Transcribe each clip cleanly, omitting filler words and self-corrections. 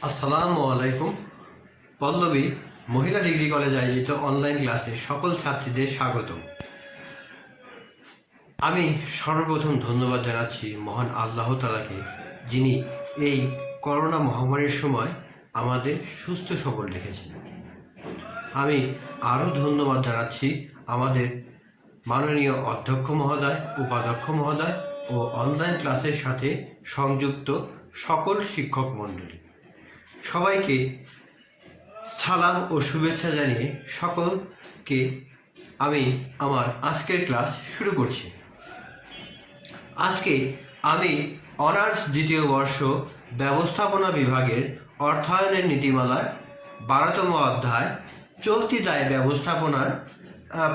আসসালামু আলাইকুম। পল্লবী মহিলা ডিগ্রি কলেজ আয়োজিত অনলাইন ক্লাসে সকল ছাত্রীদের স্বাগত। আমি সর্বপ্রথম ধন্যবাদ জানাচ্ছি মহান আল্লাহ তাআলাকে, যিনি এই করোনা মহামারীর সময় আমাদের সুস্থ সবল রেখেছেন। আমি আরও ধন্যবাদ জানাচ্ছি আমাদের মাননীয় অধ্যক্ষ মহোদয়, উপাধ্যক্ষ মহোদয় ও অনলাইন ক্লাসের সাথে সংযুক্ত সকল শিক্ষক মণ্ডলী। সবাইকে সালাম ও শুভেচ্ছা জানিয়ে সকলকে আমি আমার আজকের ক্লাস শুরু করছি। আজকে আমি অনার্স দ্বিতীয় বর্ষ ব্যবস্থাপনা বিভাগের অর্থায়নের নীতিমালার 12তম অধ্যায় চলতি দায় ব্যবস্থাপনার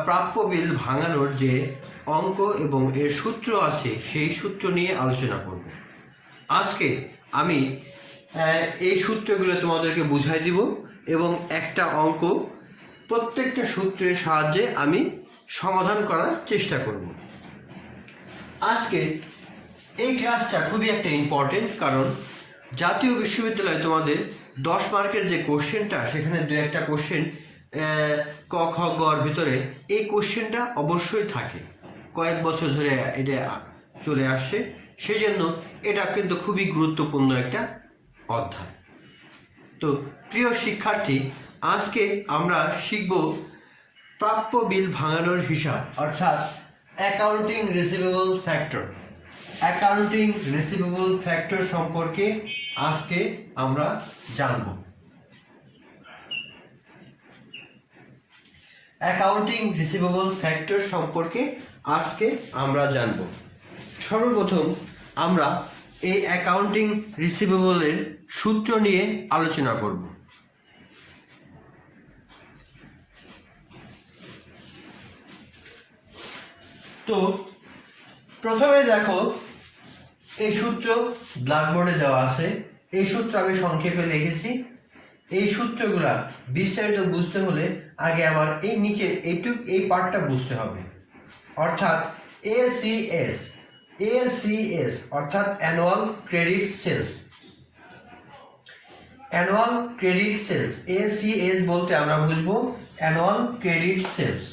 প্রাপ্য বিল ভাঙানোর যে অঙ্ক এবং এর সূত্র আছে সেই সূত্র নিয়ে আলোচনা করব। আজকে আমি এই সূত্রগুলো তোমাদেরকে বুঝাই দিব এবং একটা অঙ্ক প্রত্যেকটা সূত্রের সাহায্যে আমি সমাধান করার চেষ্টা করব। আজকে এই ক্লাসটা খুবই একটা ইম্পর্টেন্ট, কারণ জাতীয় বিশ্ববিদ্যালয়ে তোমাদের 10 মার্কের যে কোশ্চেনটা, সেখানে দু একটা কোশ্চেন ক খ গর ভিতরে এই কোশ্চেনটা অবশ্যই থাকে, কয়েক বছর ধরে এটা চলে আসছে, সেই জন্য এটা কিন্তু খুবই গুরুত্বপূর্ণ একটা অধ্যায়। তো প্রিয় শিক্ষার্থী, আজকে আমরা শিখব প্রাপ্য বিল ভাঙানোর হিসাব, অর্থাৎ accounting receivable factor. Accounting receivable factor সম্পর্কে আজকে আমরা জানব। অ্যাকাউন্টিং রিসিভেবল ফ্যাক্টর সম্পর্কে আজকে আমরা জানব। সর্বপ্রথম আমরা এই অ্যাকাউন্টিং রিসিভেবলের সূত্র নিয়ে আলোচনা করব। তো প্রথমে দেখো, এই সূত্র ব্ল্যাকবোর্ডে দেওয়া আছে। এই সূত্র আমি সংক্ষেপে লিখেছি। এই সূত্রগুলা বিস্তারিত বুঝতে হলে আগে আমার এই নিচের এই পার্টটা বুঝতে হবে, অর্থাৎ এসিএস অর্থাৎ annual credit sales. Annual credit sales, ACS বলতে আমরা বুঝবো অ্যানুয়াল ক্রেডিট সেলস।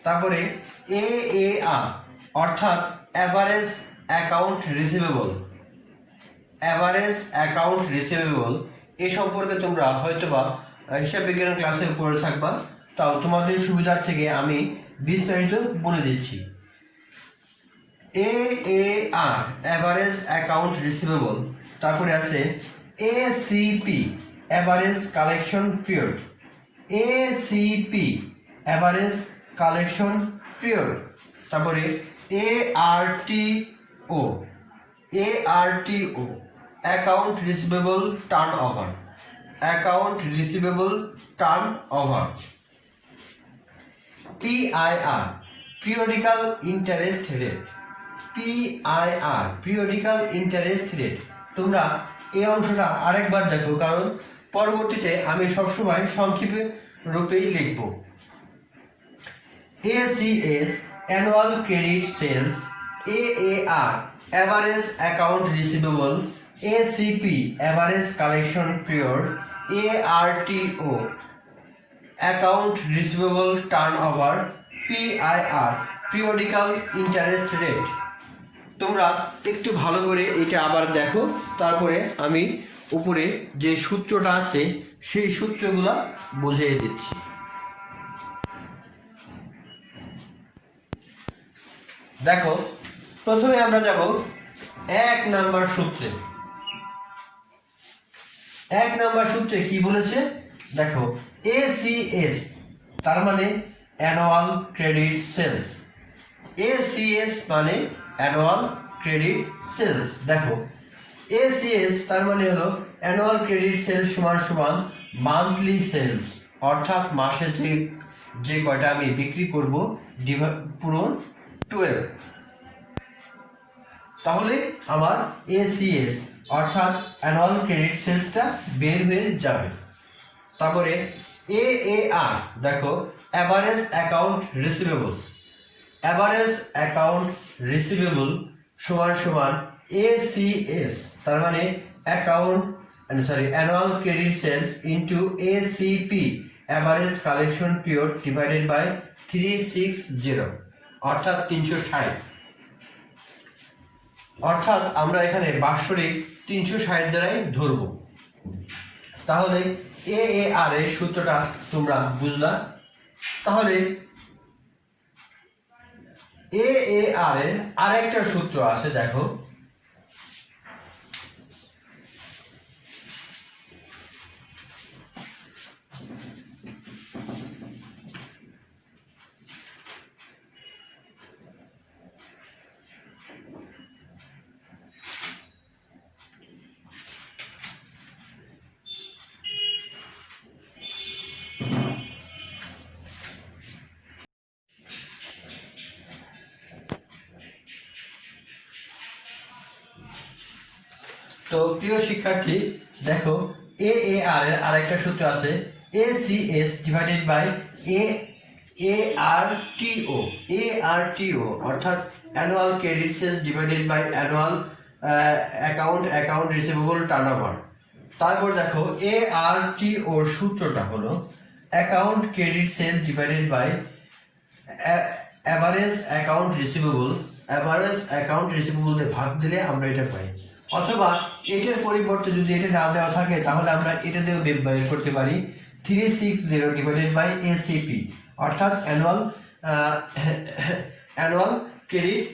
তারপরে এএআর অর্থাৎ average account receivable. Average account receivable এ সম্পর্কে তোমরা হয়তোবা হিসাব বিজ্ঞান ক্লাসে পড়ে থাকবা, তাও তোমাদের সুবিধার থেকে আমি বিস্তারিত বলে দিচ্ছি। AAR average account receivable. তারপরে আছে ACP average collection period. ACP average collection period. তারপরে ARTO account receivable turn over. Account receivable turn over. PIR periodical interest rate. PIR periodical interest rate. তোমরা এই অংশটা আরেকবার দেখো, কারণ পরবর্তীতে আমি সবসময় সংক্ষেপে রূপেই লিখব। ACS annual credit sales. AAR average account receivable. ACP average collection period. ARTO account receivable turn over. PIR periodical interest rate. তোমরা একটু ভালো করে এটা আবার দেখো, তারপরে আমি উপরে যে সূত্রটা আছে সেই সূত্রগুলা বুঝিয়ে দিচ্ছি। দেখো, প্রথমে আমরা যাব 1 নাম্বার সূত্রে। 1 নাম্বার সূত্রে কি বলেছে দেখো, এসিএস তার মানে অ্যানুয়াল ক্রেডিট সেলস। এসিএস মানে অ্যানুয়াল ক্রেডিট সেলস। দেখো, এসিএস তার মানে হলো অ্যানুয়াল ক্রেডিট সেলস সমান মান্থলি সেলস, অর্থাৎ মাসে যে কয়টা আমি বিক্রি করব পূরণ 12। তাহলে আমার এসিএস অর্থাৎ অ্যানুয়াল ক্রেডিট সেলসটা বের হয়ে যাবে। তারপরে এএআর দেখো, average account receivable. Average account receivable সমান এসিএস, তার মানে annual credit sales into ACP average collection period divided by 360 অর্থাৎ 360। অর্থাৎ আমরা এখানে বাৎসরিক 360 দ্বারাই ধরব। তাহলে এআর এর সূত্রটা তোমরা বুঝলা। তাহলে এআর এর আরেকটা সূত্র আছে, দেখো। তো প্রিয় শিক্ষার্থী, দেখো এআর এর আরেকটা সূত্র আছে, এসিএস ডিভাইডেড বাই এআরটিও অর্থাৎ annual credit sales divided by annual account receivable turnover. তারপর দেখো এআরটিওর সূত্রটা হলো account credit sales divided by average account receivable ভাগ দিলে আমরা এটা পাই। অথবা এটার পরিবর্তে যদি এটা না দেওয়া থাকে তাহলে আমরা এটা দিয়েও বের করতে পারি, 360 ডিভাইডেড বাই এসিপি অর্থাৎ annual credit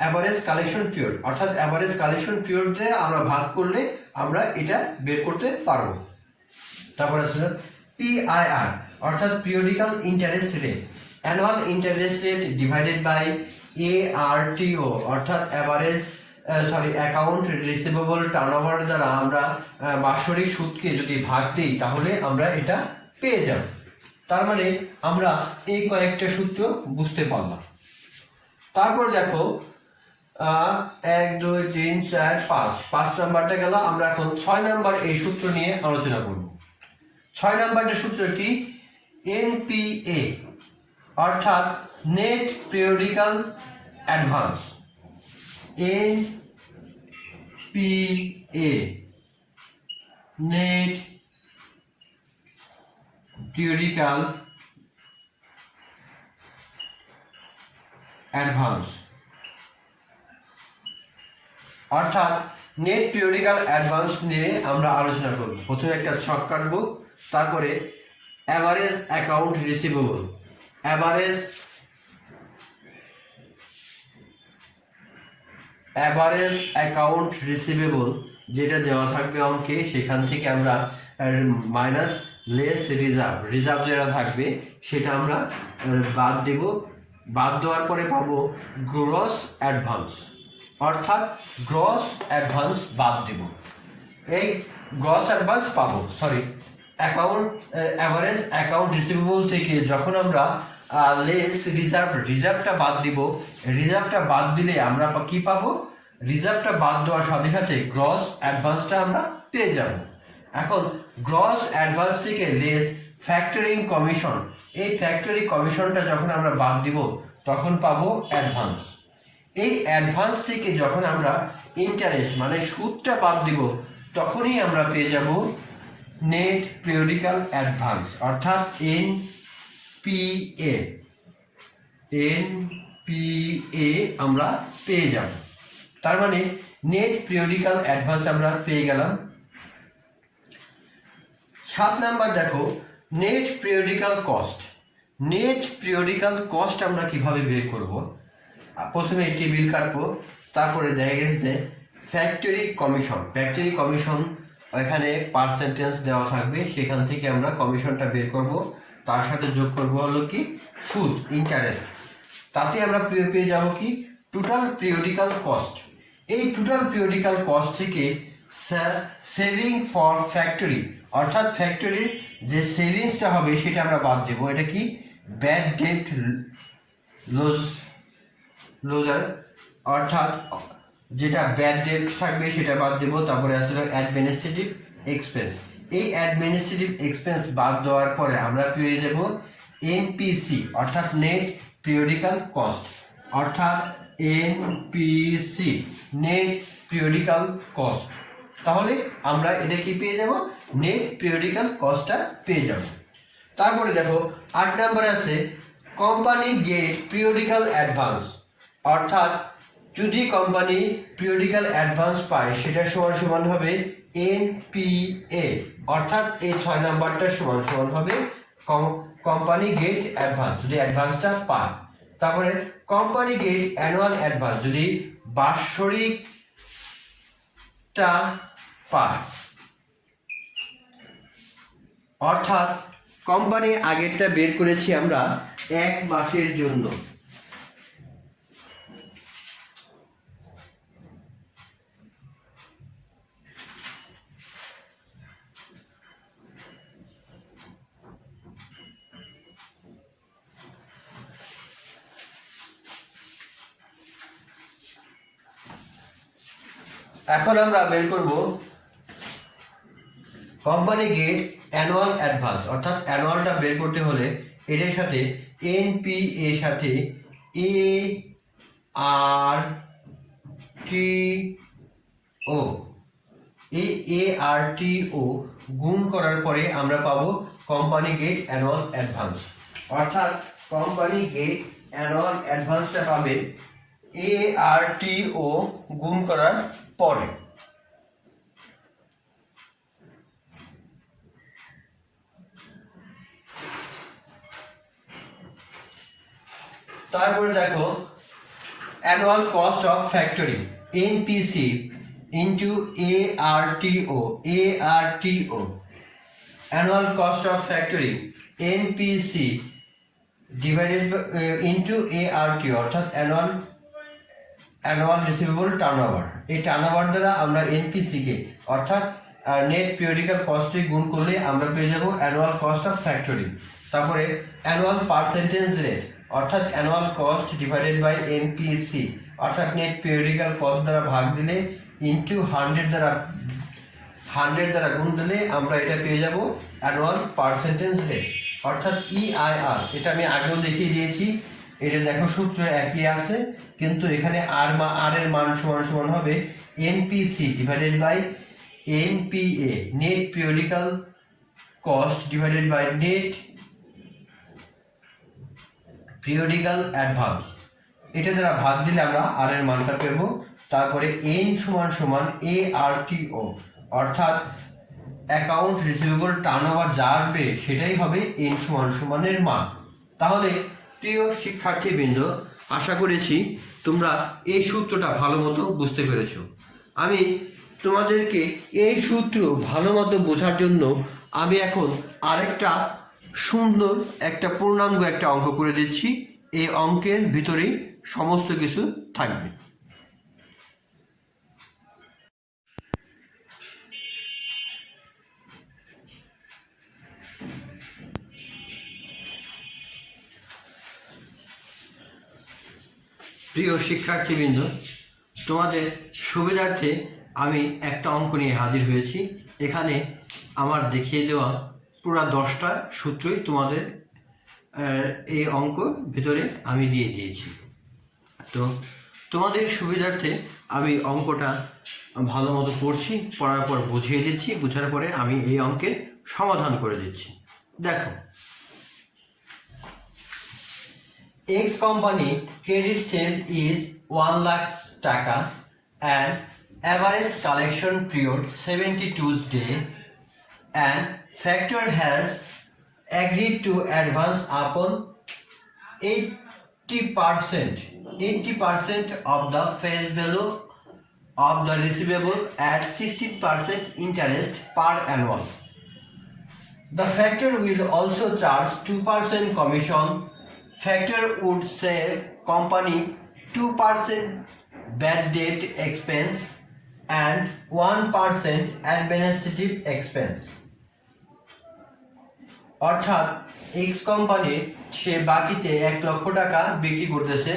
average collection period, অর্থাৎ অ্যাভারেজ কালেকশন পিরিয়ড দিয়ে আমরা ভাগ করলে আমরা এটা বের করতে পারবো। তারপর আছে পিআইআর অর্থাৎ periodical interest rate, annual interest rate divided by ARTO অর্থাৎ অ্যাকাউন্ট রিসিভেবল টার্নওভার দ্বারা আমরা বাৎসরিক সুদকে যদি ভাগ দিই তাহলে আমরা এটা পেয়ে যাব। তার মানে আমরা এই কয়েকটা সূত্র বুঝতে পারলাম। তারপর দেখো 1 2 3 4 5 নাম্বারটা গেল। আমরা এখন 6 নাম্বার এই সূত্র নিয়ে আলোচনা করব। 6 নাম্বারটার সূত্র কি? এনপিএ অর্থাৎ net periodical advance. NPA net periodical advance অর্থাৎ নেট পিরিয়ডিক্যাল অ্যাডভান্স নিয়ে আমরা আলোচনা করব। প্রথমে একটা ছক কাটবো, তারপরে average account receivable, average account receivable যেটা দেওয়া থাকবে অঙ্কে, সেখান থেকে আমরা মাইনাস লেস রিজার্ভ যেটা থাকবে সেটা আমরা বাদ দেব। বাদ দেওয়ার পরে পাবো গ্রস অ্যাডভান্স, অর্থাৎ গ্রস অ্যাডভান্স বাদ দেব। এই গ্রস অ্যাডভান্স পাবো অ্যাভারেজ অ্যাকাউন্ট রিসিভেবল থেকে যখন আমরা লেস রিজার্ভটা বাদ দিব, রিজার্ভটা বাদ দিলে আমরা কি পাবো? রিজার্ভটা বাদ দেওয়ার সাথে সাথে গ্রস অ্যাডভান্সটা আমরা পেয়ে যাব। এখন গ্রস অ্যাডভান্স থেকে লেস ফ্যাক্টরিং কমিশন, এই ফ্যাক্টরি কমিশনটা যখন আমরা বাদ দিব তখন পাবো অ্যাডভান্স। এই অ্যাডভান্স থেকে যখন আমরা ইন্টারেস্ট মানে সুদটা বাদ দিব তখনই আমরা পেয়ে যাব নেট পিরিয়ডিক্যাল অ্যাডভান্স অর্থাৎ এনপিএ আমরা পেয়ে যাব। তার মানে নেট পিরিয়ডিক্যাল অ্যাডভান্স আমরা পেয়ে গেলাম। 7 নাম্বার দেখো net periodical cost. Net periodical cost আমরা কিভাবে বের করব? প্রথমে টেবিল কাটবো, তারপরে দেখা গেছে যে ফ্যাক্টরি কমিশন এখানে পার্সেন্টেজ দেওয়া থাকবে, সেখান থেকে আমরা কমিশনটা বের করব, তার সাথে যোগ করব হলো কি সুদ, ইন্টারেস্ট। তাতে আমরা পেয়ে যাব কি টোটাল পিরিয়ডিক্যাল কস্ট। এই টোটাল পিরিয়ডিক্যাল কস্ট থেকে সেভিং ফর ফ্যাক্টরি অর্থাৎ ফ্যাক্টরির যে সেভিংসটা হবে সেটা আমরা বাদ দেবো। এটা কি ব্যাড ডেট লোজার অর্থাৎ যেটা ব্যাড ডেট থাকবে সেটা বাদ দেবো। তারপরে আসলে অ্যাডমিনিস্ট্রেটিভ এক্সপেন্স, এই অ্যাডমিনিস্ট্রেটিভ এক্সপেন্স বাদ দেওয়ার পরে আমরা পেয়ে যাব এনপিসি অর্থাৎ নেট পিরিয়ডিক্যাল কস্ট, অর্থাৎ এনপিসি নেট পিরিয়ডিক্যাল কস্ট। তাহলে আমরা এটা কি পেয়ে যাব, নেট পিরিয়ডিক্যাল কস্টটা পেয়ে যাব। তারপরে দেখো 8 নম্বরে আছে কোম্পানি গেট পিরিয়ডিক্যাল অ্যাডভান্স, অর্থাৎ যদি কোম্পানি পিরিয়ডিক্যাল অ্যাডভান্স পায় সেটা সমান সমান হবে এনপিএ, অর্থাৎ এই 6 নাম্বারটা সমান সমান হবে কোম্পানি গেট অ্যাডভান্স যদি অ্যাডভান্সটা পায়। তারপরে কোম্পানি গেট অ্যানুয়াল অ্যাডভান্স যদি বাৎসরিকটা পায়, অর্থাৎ কোম্পানি আগেরটা বের করেছি আমরা 1 মাসের জন্য, এখন আমরা বের করব কোম্পানি গেট অ্যানুয়াল অ্যাডভান্স, অর্থাৎ অ্যানুয়ালটা বের করতে হলে এটার সাথে এনপিএ সাথে এ আর টি ও গুণ করার পরে আমরা পাবো কোম্পানি গেট অ্যানুয়াল অ্যাডভান্স, অর্থাৎ কোম্পানি গেট অ্যানুয়াল অ্যাডভান্সটা পাবে ARTO গুণ করার পরে। তারপরে দেখো annual cost of factory NPC into ARTO annual cost of factory NPC divided into ARTO, অর্থাৎ অ্যানুয়াল রিসিভেবল টার্নওভার। এই টার্নওভার দ্বারা আমরা এনপিসিকে অর্থাৎ নেট পিরিয়ডিক্যাল কস্টে গুণ করলে আমরা পেয়ে যাব অ্যানুয়াল কস্ট অফ ফ্যাক্টরি। তারপরে অ্যানুয়াল পার্সেন্টেজ রেট, অর্থাৎ annual cost divided by NPC, অর্থাৎ নেট পিরিয়ডিক্যাল কস্ট দ্বারা ভাগ দিলে ইন্টু 100 দ্বারা গুণ দিলে আমরা এটা পেয়ে যাব অ্যানুয়াল পার্সেন্টেজ রেট, অর্থাৎ EIR। এটা আমি আগেও দেখিয়ে দিয়েছি, এটা দেখো সূত্র একই আছে, কিন্তু এখানে আর এর মান সমান সমান হবে NPC divided by NPA, net periodical cost divided by net periodical advance. এটা দ্বারা ভাগ দিলে আমরা আর এর মানটা পেব। তারপরে এন সমান সমান ARTO, অর্থাৎ অ্যাকাউন্ট রিসিভেবল টার্নওভার যা আসবে সেটাই হবে এন সমান সমানের মান। তাহলে প্রিয় শিক্ষার্থীবৃন্দ, আশা করেছি তোমরা এই সূত্রটা ভালো মতো বুঝতে পেরেছ। আমি তোমাদেরকে এই সূত্র ভালো মতো বোঝার জন্য আমি এখন আরেকটা সুন্দর একটা পূর্ণাঙ্গ একটা অঙ্ক করে দিচ্ছি। এই অঙ্কের ভিতরেই সমস্ত কিছু থাকবে। প্রিয় শিক্ষার্থীবৃন্দ, তোমাদের সুবিধার্থে আমি একটা অঙ্ক নিয়ে হাজির হয়েছি। এখানে আমার দেখিয়ে দেওয়া পুরো 10টা সূত্রই তোমাদের এই অঙ্ক ভিতরে আমি দিয়ে দিয়েছি। তো তোমাদের সুবিধার্থে আমি অঙ্কটা ভালো মতো পড়ছি, পড়ার পর বুঝিয়ে দিচ্ছি, বুঝার পরে আমি এই অঙ্কের সমাধান করে দিচ্ছি। দেখো, X company credit sale is 1 lakh টাকা and average collection period 72 days, and factor has agreed to advance upon 80% of the face value of the receivable at 16% interest per annum. The factor will also charge 2% commission. Factor would save company 2% bad debt expense and 1% administrative expense. অর্থাৎ x কোম্পানির সে বাকিতে 1 লক্ষ টাকা বিক্রি করতেছে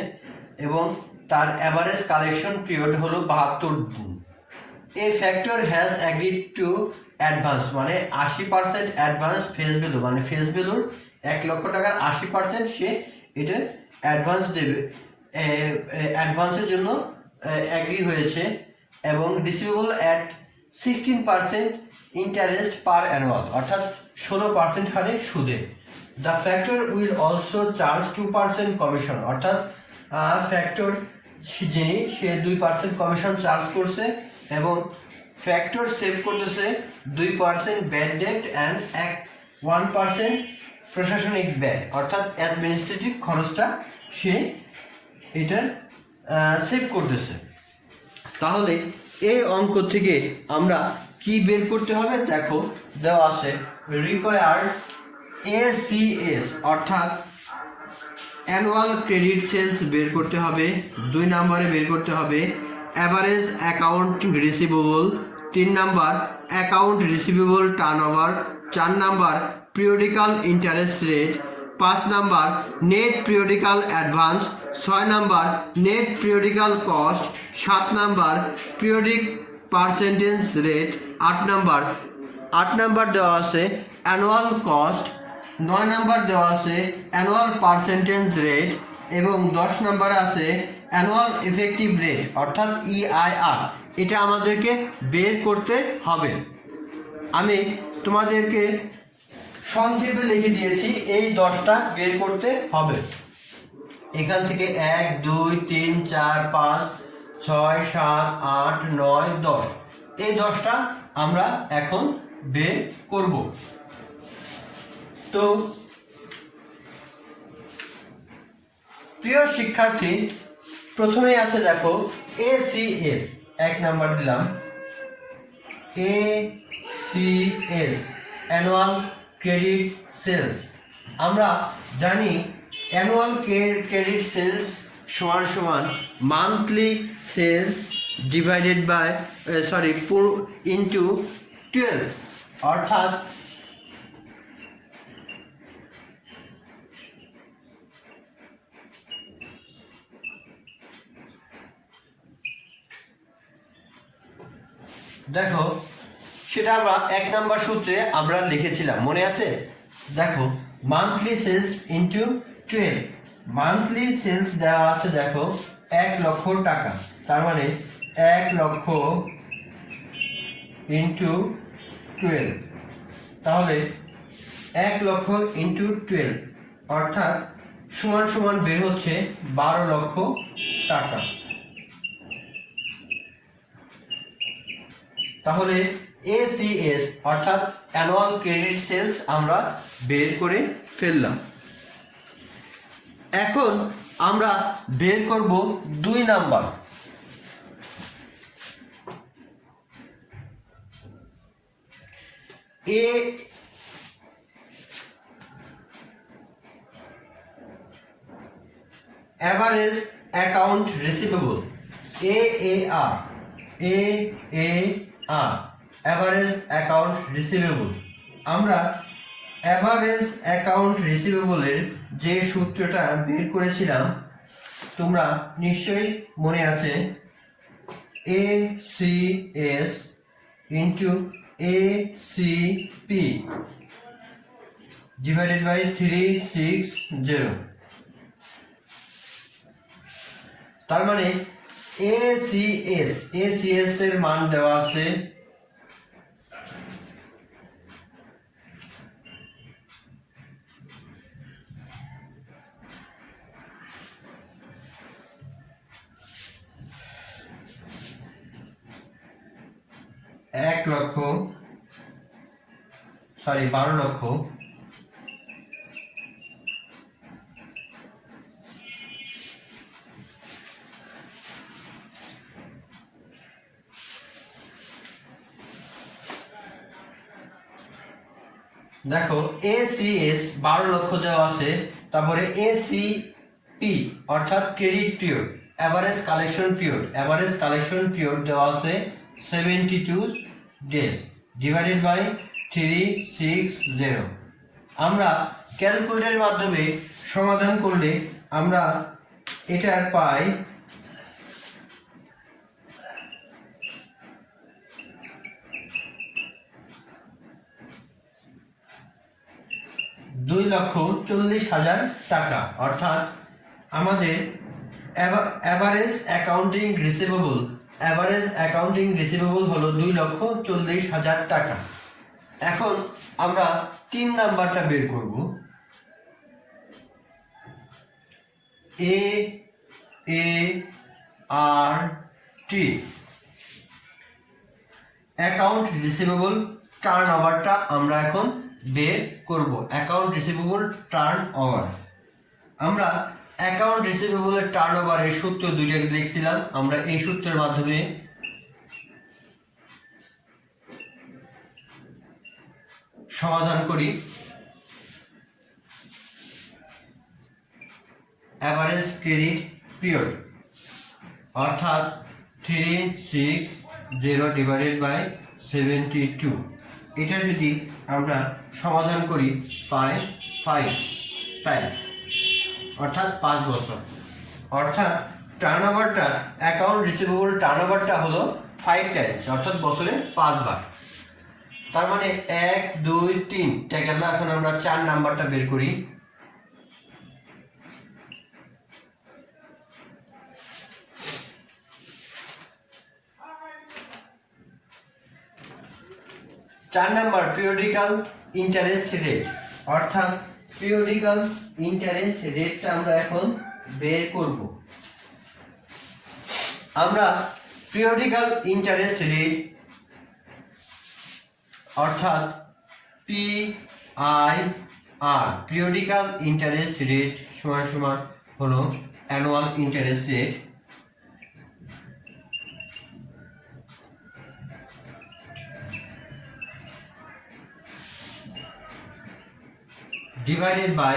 এবং তার average collection period হলো 72 দিন। A factor has agreed to advance, মানে 80% অ্যাডভান্স ফেস ভ্যালু, মানে ফেস ভ্যালুর 1 লক্ষ টাকার 80% সে এটা অ্যাডভান্স দেবে, অ্যাডভান্সের জন্য অ্যাগ্রি হয়েছে, এবং receivable at 16% interest per annual, অর্থাৎ 16% হারে সুদে। The factor will also charge 2% commission, অর্থাৎ ফ্যাক্টর যিনি সে 2% কমিশন চার্জ করছে এবং ফ্যাক্টর সেভ করতেছে 2% ব্যাড ডেট অ্যান্ড 1% প্রশাসনিক ব্যয়, অর্থাৎ অ্যাডমিনিস্ট্রেটিভ খরচটা সে এটার সেভ করতেছে। তাহলে এই অঙ্ক থেকে আমরা কি বের করতে হবে? দেখো দেওয়া আছে রিকোয়ার্ড ACS অর্থাৎ অ্যানুয়াল ক্রেডিট সেলস বের করতে হবে। 2 নম্বরে বের করতে হবে average account receivable, 3 number account receivable turnover, 4 number periodical interest rate, 5 number net periodical advance, 6 number net periodical cost, 7 number periodic percentage rate, 8 number দেওয়া আছে অ্যানুয়াল কস্ট, 9 নাম্বার দেওয়া আছে অ্যানুয়াল পার্সেন্টেজ রেট এবং 10 নাম্বারে আছে অ্যানুয়াল ইফেক্টিভ রেট অর্থাৎ EIR। এটা আমাদেরকে বের করতে হবে। আমি তোমাদেরকে সংক্ষেপে লিখে দিয়েছি, এই 10টা বের করতে হবে। এখান থেকে 1 2 3 4 5 6 7 8 9 10, এই 10টা আমরা এখন বের করব। তো প্রিয় শিক্ষার্থী, প্রথমেই আছে দেখো ACS, 1 নাম্বার দিলাম ACS অ্যানুয়াল ক্রেডিট সেলস। আমরা জানি অ্যানুয়াল ক্রেডিট সেলস সমান সমান monthly sales divided by into 12, অর্থাৎ দেখো সেটা আমরা 1 নাম্বার সূত্রে আমরা লিখেছিলাম, মনে আছে? দেখো monthly sales into 12, monthly sales দেওয়া আছে দেখো 1 লক্ষ টাকা, তার মানে 1 লক্ষ ইন্টু 12, তাহলে 1 লক্ষ ইন্টু 12 অর্থাৎ সমান সমান বের হচ্ছে 12 লক্ষ টাকা। তাহলে ACS অর্থাৎ অ্যানুয়াল ক্রেডিট সেলস আমরা বের করে ফেললাম। এখন আমরা বের করব 2 number. Average account receivable, AAR, average account receivable. আমরা অ্যাভারেজ অ্যাকাউন্ট রিসিভেবলের যে সূত্রটা বের করেছিলাম তোমরা নিশ্চয়ই মনে আছে, ACS into ACP divided by 360, তার মানে ACS এর মান দেওয়া আছে $12 লক্ষ। দেখো ACS 12 লক্ষ দেওয়া আছে, তারপরে ACP অর্থাৎ credit period average collection period দেওয়া আছে 72 ডেজ ডিভাইডেড বাই 360। আমরা ক্যালকুলেটরের মাধ্যমে সমাধান করলে আমরা এটার পাই 2,40,000 টাকা, অর্থাৎ আমাদের average accounting receivable average accounting receivable হলো 2,40,000 টাকা। এখন আমরা 3 নাম্বারটা বের করব। এ আর টি অ্যাকাউন্ট রিসিভেবল টার্ন ওভারটা আমরা এখন বের করব। অ্যাকাউন্ট রিসিভেবল টার্ন ওভার, আমরা অ্যাকাউন্ট রিসিভেবলের টার্ন ওভারের সূত্র দুইটা দেখছিলাম, আমরা এই সূত্রের মাধ্যমে সমাধান করি। অ্যাভারেজ ক্রেডিট পিরিয়ড অর্থাৎ 360 ডিভাইডেড বাই 72, এটা যদি আমরা সমাধান করি পাই 5 টাইমস অর্থাৎ 5 বছর। অর্থাৎ টার্ন ওভারটা অ্যাকাউন্ট রিসিভেবল টার্ন ওভারটা হলো 5 টাইমস অর্থাৎ বছরে 5 বার। তার মানে 1 2 3 গেল। এখন আমরা 4 নাম্বারটা বের করি। চার নাম্বার পিরিয়ডিক্যাল ইন্টারেস্ট রেট অর্থাৎ পিরিয়ডিক্যাল ইন্টারেস্ট রেটটা আমরা এখন বের করব। আমরা পিরিয়ডিক্যাল ইন্টারেস্ট রেট অর্থাৎ PIR পিরিয়ডিক্যাল ইন্টারেস্ট রেট সমান সমান হলো annual interest rate divided by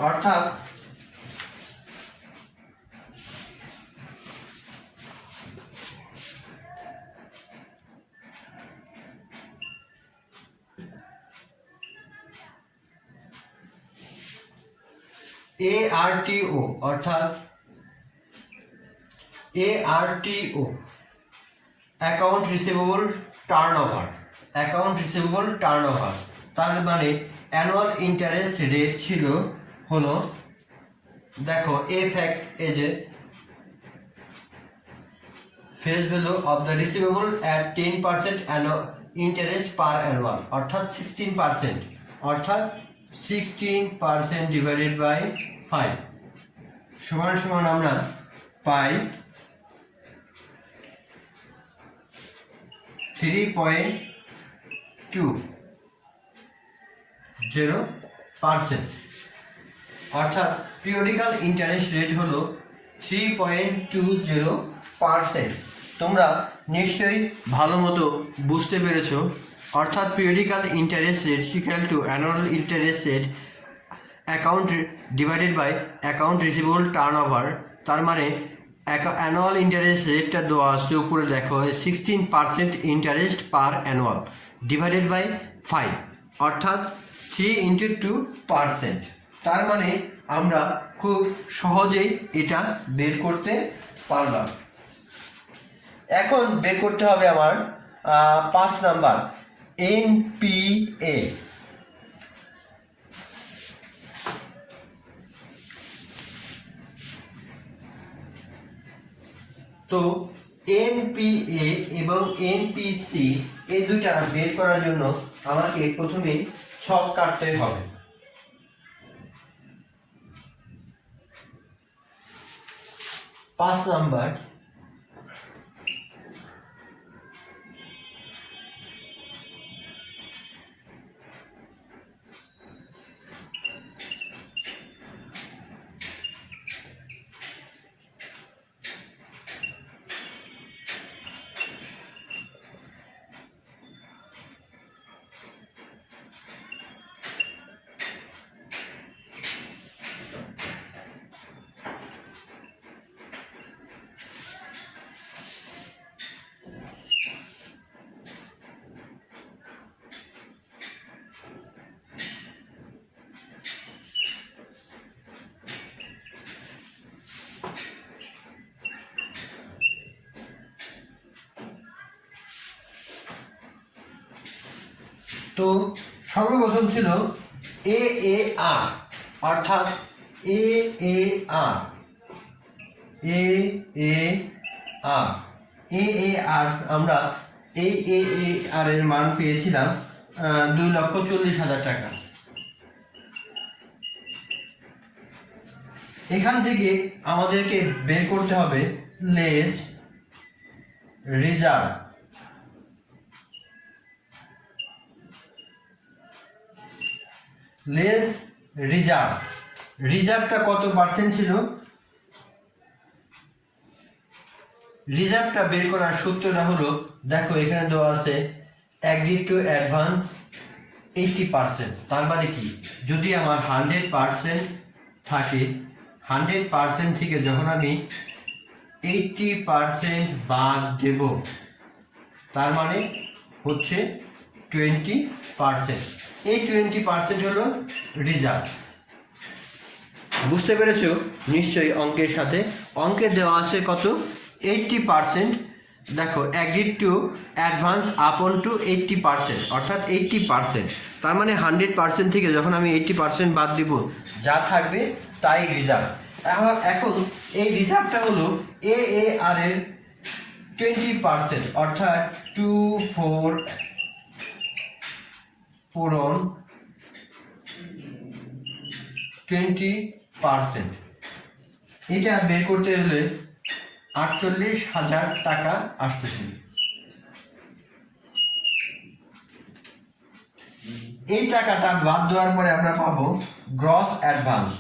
অর্থাৎ ARTO অর্থাৎ ARTO account receivable turnover, account receivable turnover, তার মানে অ্যানুয়াল ইন্টারেস্ট রেট ছিল হলো, দেখো এ fact as a face value of the receivable at 10% interest per annual অর্থাৎ 16%, অর্থাৎ 16% ডিভাইডেড বাই 5 সমান সমান আমরা পাই 3.20%, অর্থাৎ পিরিয়ডিক্যাল ইন্টারেস্ট রেট হলো 3.20%। তোমরা নিশ্চয়ই ভালো মতো বুঝতে পেরেছো। অর্থাৎ periodical interest rate equal to annual interest rate account divided by account receivable turnover. তার মানে অ্যানুয়াল ইন্টারেস্ট রেটটা দেওয়া আসছে উপরে, দেখো 16% interest per annual divided by 5 অর্থাৎ 3 × 2%। তার মানে আমরা খুব সহজেই এটা বের করতে পারলাম। এখন বের করতে হবে আমার 5 নাম্বার NPA। তো NPA এবং NPC এই দুইটা বের করার জন্য আমাকে প্রথমে ছক কাটতে হবে। পাঁচ নাম্বার তো সর্বপ্রথম ছিল AAR, অর্থাৎ AAR আমরা এই AAR এর মান পেয়েছিলাম 2,40,000 টাকা। এখান থেকে আমাদেরকে বের করতে হবে লেস রিজার্ভ। লেস রিজার্ভটা কত পার্সেন্ট ছিল? রিজার্ভটা বের করার সূত্রটা হলো, দেখো এখানে দেওয়া আছে অ্যাগ্রি টু অ্যাডভান্স 80%। তার মানে কি, যদি আমার 100% থাকে, 100% থেকে যখন আমি 80% বাদ দেব, তার মানে হচ্ছে 20%। এই 20% হলো রিজার্ভ। বুঝতে পেরেছো নিশ্চয়ই? অঙ্কের সাথে অঙ্কে দেওয়া আছে কত? 80%। দেখো অ্যাগ্রি টু অ্যাডভান্স আপন টু 80%, অর্থাৎ 80%। তার মানে 100% থেকে যখন আমি 80% বাদ দিব, যা থাকবে তাই রিজার্ভ। এখন এই রিজার্ভটা হলো AAR এর 20%, অর্থাৎ 24 পূরণ 20%। এটা বের করতে হলে 48,000 টাকা আসতেছে। এই টাকাটা বাদ দেওয়ার পরে আমরা পাবো গ্রস অ্যাডভান্স।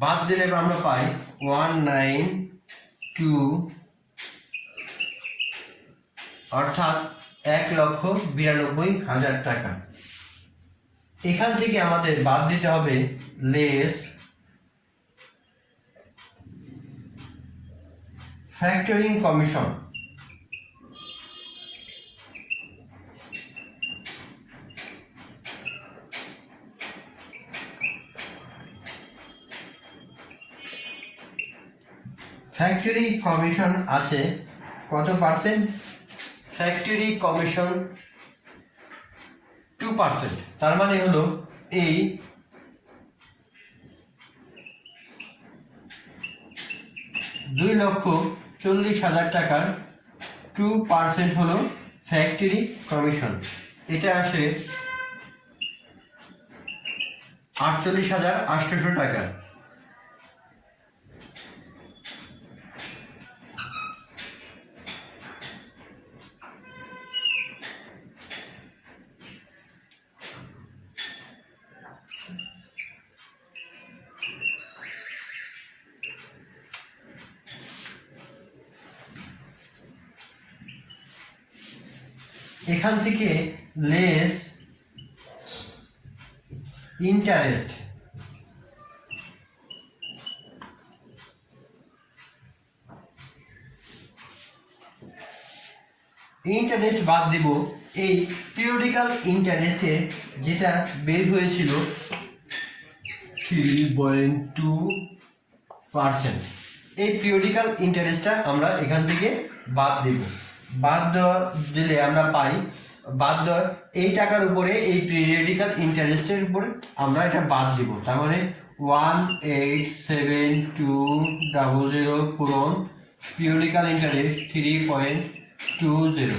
বাদ দিলে আমরা পাই 192, অর্থাৎ 1,92,000 টাকা। এখান থেকে আমাদের বাদ দিতে হবে less factoring commission. Factory commission আছে কত পার্সেন্ট? Factory commission 2%। তার মানে হলো এই 2,40,000 টাকার 2% হলো ফ্যাক্টরি কমিশন। এটা আসে 48,800 টাকা। এখান থেকে লেস ইন্টারেস্ট, বাদ দিব। এই পিরিয়ডিক্যাল ইন্টারেস্টের যেটা বের হয়েছিল 3.2%, এই পিরিয়ডিক্যাল ইন্টারেস্টটা আমরা এখান থেকে বাদ দিব। বাদ দিলে আমরা পাই, এই টাকার উপরে এই পিরিয়ডিক্যাল ইন্টারেস্টের উপরে আমরা এটা বাদ দিব। তার মানে 1,87,200 পূরণ পিরিয়ডিক্যাল ইন্টারেস্ট 3.20।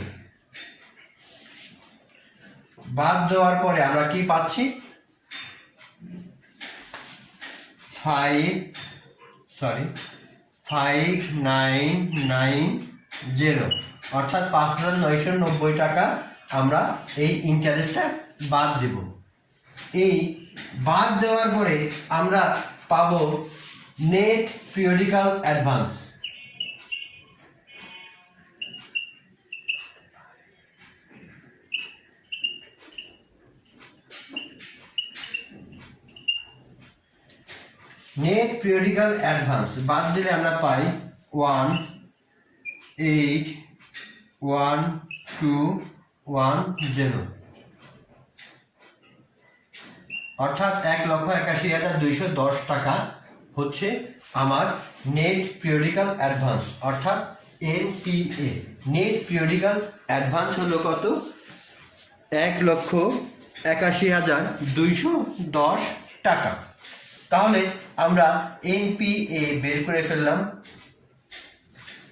বাদ দেওয়ার পরে আমরা কি পাচ্ছি? 5,990, অর্থাৎ 5,990 টাকা আমরা এই ইন্টারেস্টটা বাদ দেব। এই বাদ দেওয়ার পরে আমরা পাবো net periodical advance. Net periodical advance বাদ দিলে আমরা পাই 1,8,1,2,10, অর্থাৎ 1,81,210 টাকা হচ্ছে আমার নেট পিরিয়ডিক্যাল অ্যাডভান্স, অর্থাৎ এনপিএ। নেট পিরিয়ডিক্যাল অ্যাডভান্স হলো কত? 1,81,210 টাকা। তাহলে আমরা এনপিএ বের করে ফেললাম।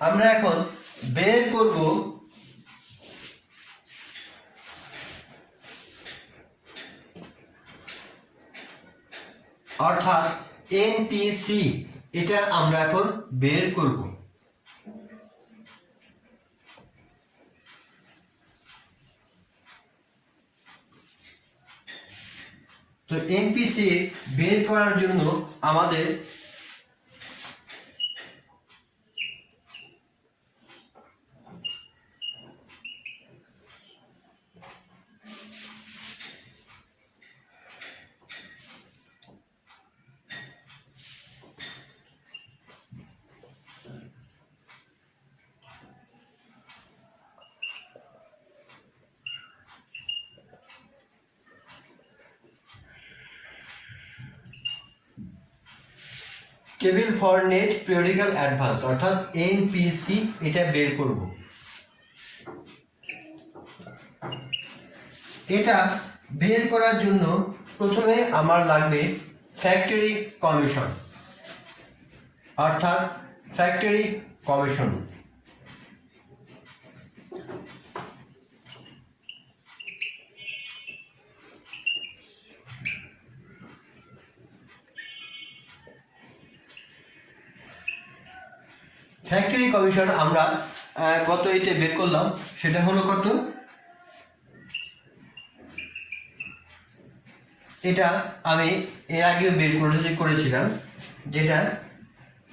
আমরা এখন বের করব অর্থাৎ এনপিসি, এটা আমরা এখন বের করব। তো এনপিসি বের করার জন্য আমাদের table for net periodical advance অর্থাৎ এনপিসি, এটা বের করব। এটা বের করার জন্য প্রথমে আমার লাগবে ফ্যাক্টরি কমিশন, অর্থাৎ ফ্যাক্টরি কমিশন। ফ্যাক্টরি কমিশন আমরা কত এতে বের করলাম, সেটা হলো কত? এটা আমি এর আগেও বের করেছিলাম, যেটা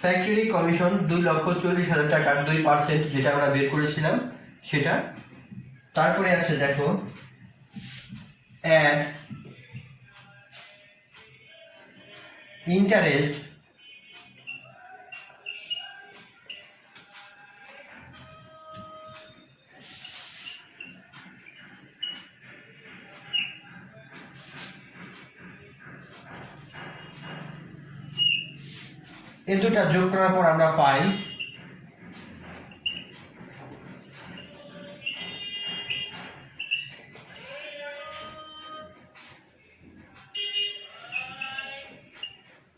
ফ্যাক্টরি কমিশন 2,40,000 টাকার 2%, যেটা আমরা বের করেছিলাম সেটা। তারপরে আছে দেখো অ্যাড ইন্টারেস্ট এই দুটা যোগ করার পর আমরা পাই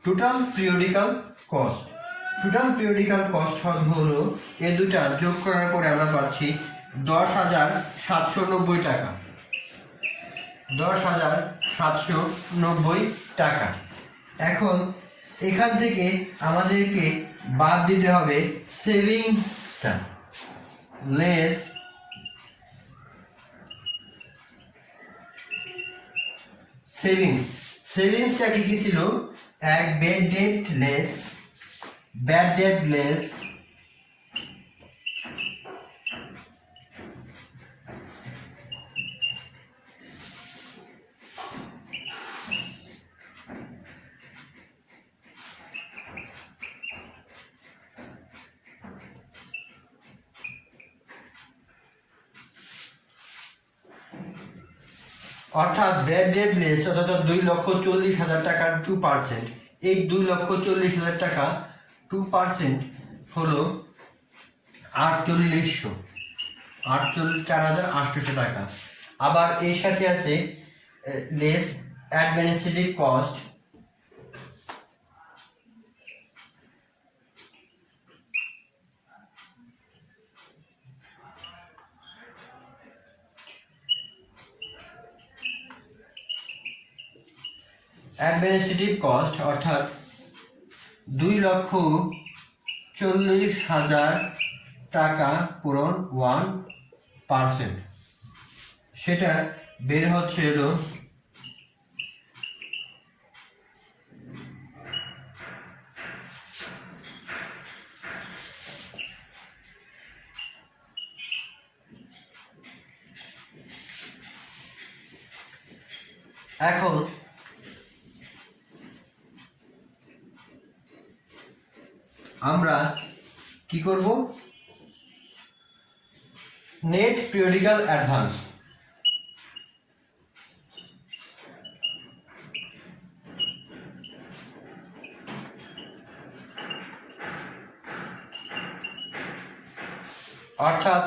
total periodical cost. Total periodical cost হলো এই দুটা যোগ করার পরে আমরা পাচ্ছি 10,790 টাকা। 10,790 টাকা। এখন এখান থেকে আমাদেরকে বাদ দিতে হবে সেভিংসটা, লেস সেভিংস। সেভিংসটা কি কি ছিল? এক ব্যাড ডেট লেস অর্থাৎ ব্যাড ডেট লেস অর্থাৎ 2,40,000 টাকার 2%। এই 2,40,000 টাকা 2% হলো 4,800 টাকা। আবার এর সাথে আছে লেস অ্যাডমিনিস্ট্রেটিভ কস্ট, অর্থাৎ 2,40,000 টাকা পূরণ 1%, সেটা বের হচ্ছে হলো এখন আমরা কি করব? Net periodical advance. অর্থাৎ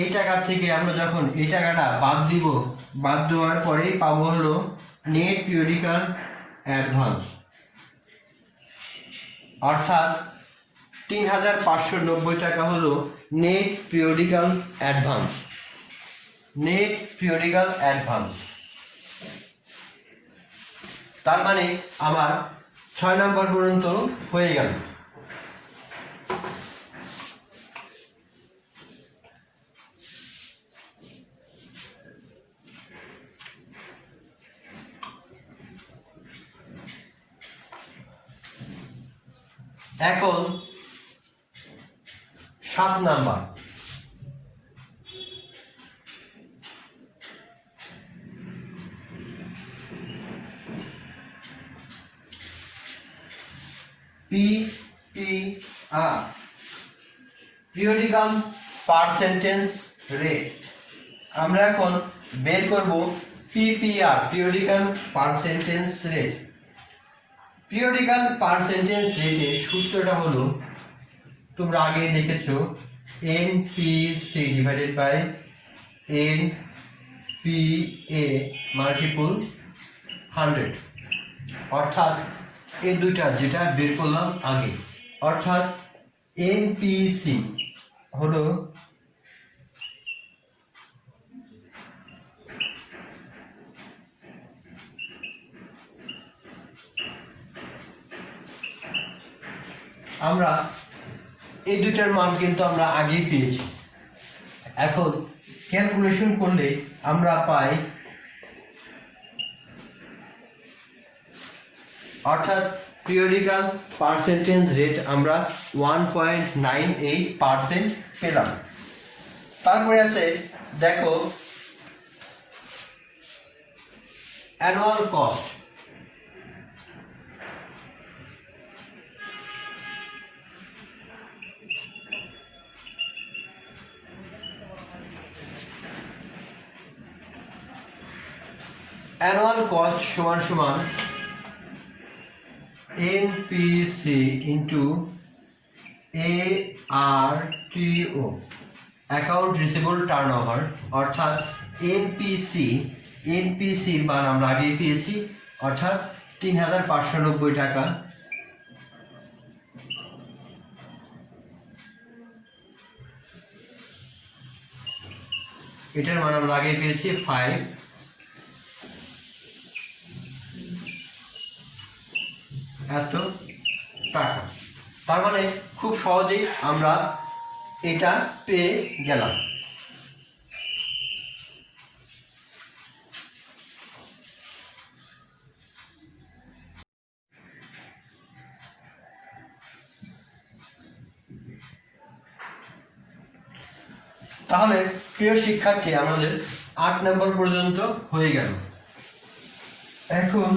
এই টাকা থেকে আমরা যখন এই টাকাটা বাদ দিব, বাদ দেওয়ার পরেই পাবো হলো নেট পিরিয়ডিক্যাল অ্যাডভান্স, অর্থাৎ ৩,৫৯০ টাকা হলো net periodical advance. Net periodical advance তার মানে আমার ৬ নম্বর পর্যন্ত হয়ে গেল। এখন ৭ number, PPR periodical percentage rate. আমরা এখন বের করব PPR periodical percentage rate. Periodical percentage রেটের সূত্রটা হলো, তোমরা আগে দেখেছো, NPC divided by NPA multiple 100, অর্থাৎ এই দুইটা যেটা বের করলাম আগে, অর্থাৎ NPC হলো আমরা এই দুইটার মান কিন্তু আমরা আগেই পেয়েছি। এখন ক্যালকুলেশন করলে আমরা পাই, অর্থাৎ পিরিয়ডিক্যাল পার্সেন্টেজ রেট আমরা 1.98% পেলাম। তারপরে আছে দেখো অ্যানুয়াল কস্ট। অ্যানুয়াল কস্ট সমান সমান NPC into ARTO account receivable turn over, অর্থাৎ NPCর মান আমরা আগেই পেয়েছি, অর্থাৎ ৩,৫৯০ টাকা। এটার মান আমরা আগেই পেয়েছি 5 এত টাকা। তার মানে খুব সহজেই আমরা এটা পেয়ে গেলাম। তাহলে প্রিয় শিক্ষার্থী, আমাদের ৮ নম্বর পর্যন্ত হয়ে গেল। এখন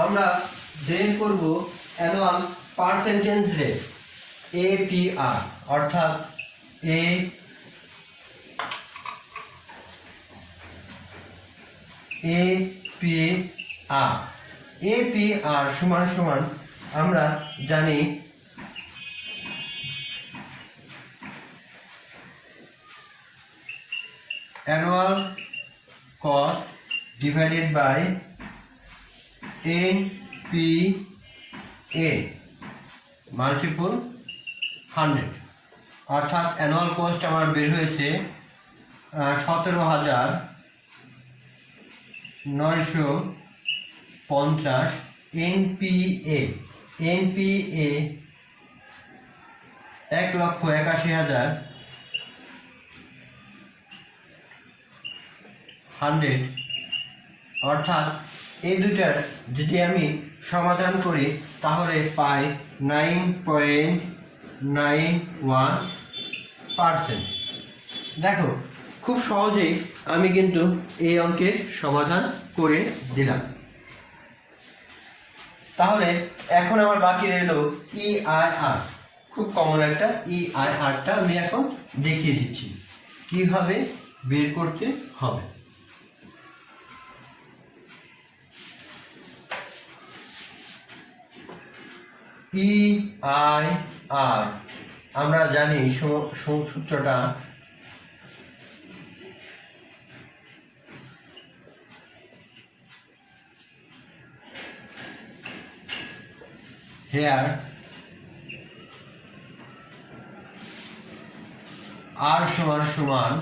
আমরা বের করব অ্যানুয়াল পার্সেন্টেজ রেট APR, অর্থাৎ APR সমান সমান আমরা জানি annual cost divided by NPA multiple 100, অর্থাৎ অ্যানুয়াল কস্ট আমার বের হয়েছে 17,950। NPA 1,81,000 100, অর্থাৎ এই দুইটার যদি আমি সমাধান করি তাহলে পাই 9.91%। দেখো খুব সহজেই আমি কিন্তু এই অঙ্কের সমাধান করে দিলাম। তাহলে এখন আমার বাকি রইল EIR, খুব কমন একটা EIRটা আমি এখন দেখিয়ে দিচ্ছি কিভাবে বের করতে হবে। EIR আমরা জানি সূত্রটা here r সমান সমান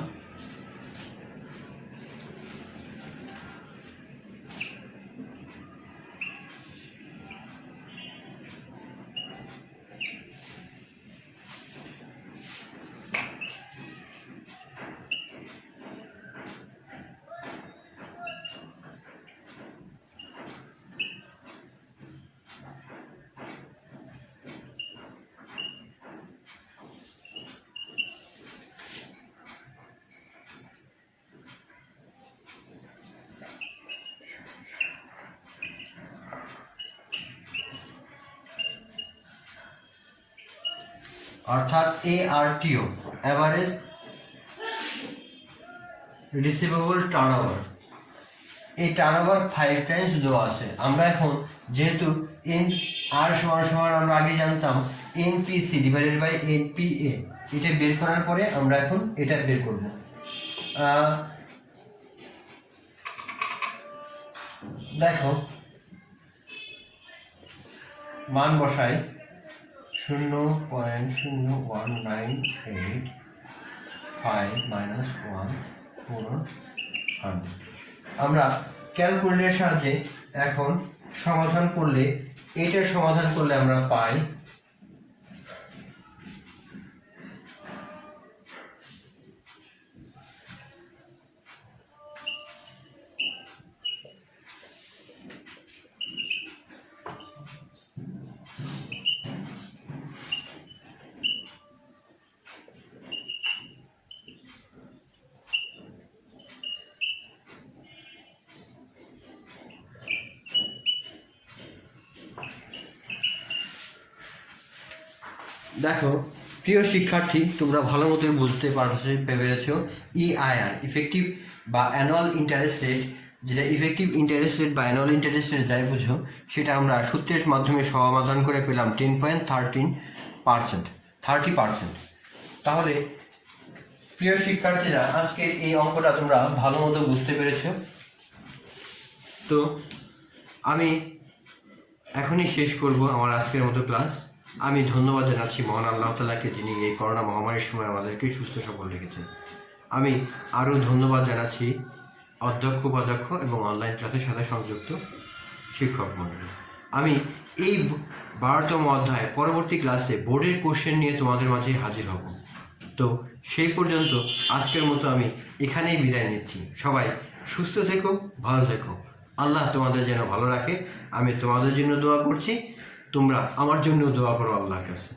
অর্থাৎ ARTO অ্যাভারেজ রিসিভেবল টার্নওভার। এই টার্নওভার 5 টাইমস দেওয়া আছে। আমরা এখন যেহেতু আর সমান সমান আমরা আগে জানতাম NPC ডিভাইডেড বাই NPA, এটা বের করার পরে আমরা এখন এটা বের করব। দেখো মান বসাই 0.01985 মাইনাস 1 পূরণ 100। আমরা ক্যালকুলেটরের সাহায্যে এখন সমাধান করলে, এটার সমাধান করলে আমরা পাই দেখো প্রিয় শিক্ষার্থী, তোমরা ভালো মতোই বুঝতে পেরেছ। EIR ইফেক্টিভ বা অ্যানুয়াল ইন্টারেস্ট রেট, যেটা ইফেক্টিভ ইন্টারেস্ট রেট বা অ্যানুয়াল ইন্টারেস্ট রেট যাই বুঝো, সেটা আমরা সূত্রের মাধ্যমে সমাধান করে পেলাম 10.30%। তাহলে প্রিয় শিক্ষার্থীরা, আজকের এই অঙ্কটা তোমরা ভালো মতো বুঝতে পেরেছ। তো আমি এখনই শেষ করব আমার আজকের মতো ক্লাস। আমি ধন্যবাদ জানাচ্ছি মহান আল্লাহ তাআলাকে, যিনি এই করোনা মহামারীর সময় আমাদেরকে সুস্থ সবল রেখেছেন। আমি আরও ধন্যবাদ জানাচ্ছি অধ্যক্ষ, উপাধ্যক্ষ এবং অনলাইন ক্লাসের সাথে সংযুক্ত শিক্ষক মণ্ডলী। আমি এই 12তম অধ্যায় পরবর্তী ক্লাসে বোর্ডের কোশ্চেন নিয়ে তোমাদের মাঝে হাজির হব। তো সেই পর্যন্ত আজকের মতো আমি এখানেই বিদায় নিচ্ছি। সবাই সুস্থ থেকো, ভালো থেকো। আল্লাহ তোমাদের যেন ভালো রাখে। আমি তোমাদের জন্য দোয়া করছি, তোমরা আমার জন্য দোয়া করো আল্লাহর কাছে।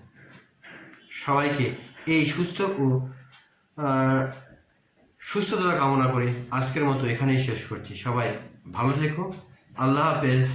সবাইকে এই সুস্থতা কামনা করে আজকের মতো এখানেই শেষ করছি। সবাই ভালো থেকো। আল্লাহ হাফেজ।